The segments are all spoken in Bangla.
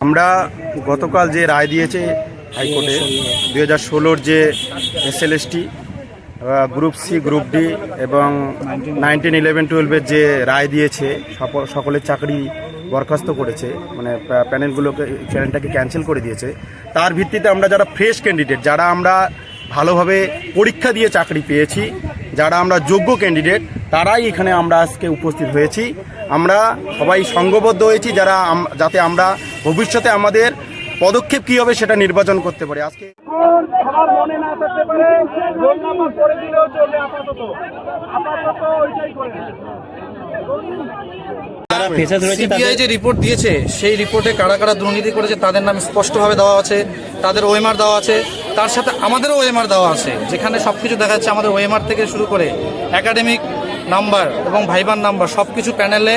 আমরা গতকাল যে রায় দিয়েছে হাইকোর্টে 2016-র যে SLST group C, group D এবং 19, 11, 12-এর যে রায় দিয়েছে, সকলের চাকরি বরখাস্ত করেছে, মানে প্যানেলটাকে ক্যান্সেল করে দিয়েছে। তার ভিত্তিতে আমরা যারা ফ্রেশ ক্যান্ডিডেট, যারা আমরা ভালোভাবে পরীক্ষা দিয়ে চাকরি পেয়েছি, যারা আমরা যোগ্য ক্যান্ডিডেট, তারাই এখানে আমরা আজকে উপস্থিত হয়েছি। আমরা সবাই সংঘবদ্ধ হয়েছি যাতে আমরা ভবিষ্যতে আমাদের পদক্ষেপ কী হবে সেটা নির্বাচন করতে পারি। আজকে সবার মনে না থাকতে পারে, রোল নাম্বার করে দিলেও চলবে। আপাতত ওইটাই করে। সিবিআই যে রিপোর্ট দিয়েছে সেই রিপোর্টে কারা কারা দুর্নীতি করেছে তাদের নাম স্পষ্টভাবে দেওয়া আছে, তাদের ওএমআর দেওয়া আছে, তার সাথে আমাদেরও ওএমআর দেওয়া আছে, যেখানে সবকিছু দেখা যাচ্ছে। আমাদের ওএমআর থেকে শুরু করে একাডেমিক নাম্বার এবং ভাইবার নাম্বার সবকিছু প্যানেলে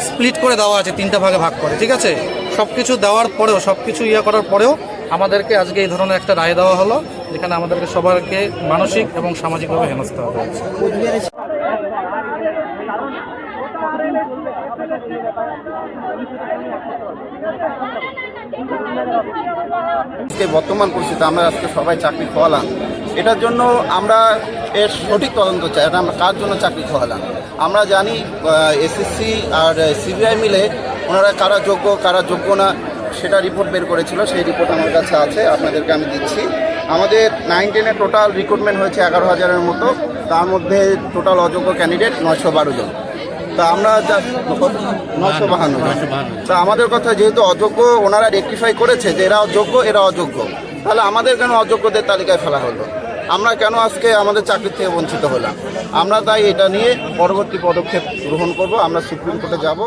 স্প্লিট করে দেওয়া আছে, 3টা ভাগে ভাগ করে। ঠিক আছে, সবকিছু দেওয়ার পরেও, সবকিছু করার পরেও আমাদেরকে আজকে এই ধরনের একটা রায় দেওয়া হলো, যেখানে আমাদেরকে সবাইকে মানসিক এবং সামাজিকভাবে হেনস্থ হতে হচ্ছে। বর্তমান পরিস্থিতি আমরা আজকে সবাই চাকরি খোয়ালাম, এটার জন্য আমরা এর সঠিক তদন্ত চাই। এটা আমরা কার জন্য চাকরি খোয়ালাম আমরা জানি। এসএসসি আর সিবিআই মিলে ওনারা কারা যোগ্য কারা যোগ্য না সেটা রিপোর্ট বের করেছিল। সেই রিপোর্ট আমার কাছে আছে, আপনাদেরকে আমি দিচ্ছি। আমাদের 9-10-এ টোটাল রিক্রুটমেন্ট হয়েছে 11,000-এর মতো, তার মধ্যে টোটাল অযোগ্য ক্যান্ডিডেট 912 জন। তা আমরা 952 জন। তা আমাদের কথা, যেহেতু অযোগ্য ওনারা রেকটিফাই করেছে যে এরা যোগ্য এরা অযোগ্য, তাহলে আমাদের কেন অযোগ্যদের তালিকায় ফেলা হলো? আমরা কেন আজকে আমাদের চাকরি থেকে বঞ্চিত হলাম? আমরা তাই এটা নিয়ে পরবর্তী পদক্ষেপ গ্রহণ করব। আমরা সুপ্রিম কোর্টে যাব।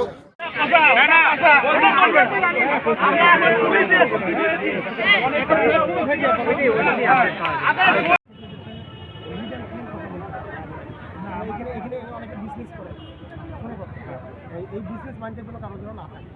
এই বিজনেস মাইন্ডেড কারো জন্য না থাকে।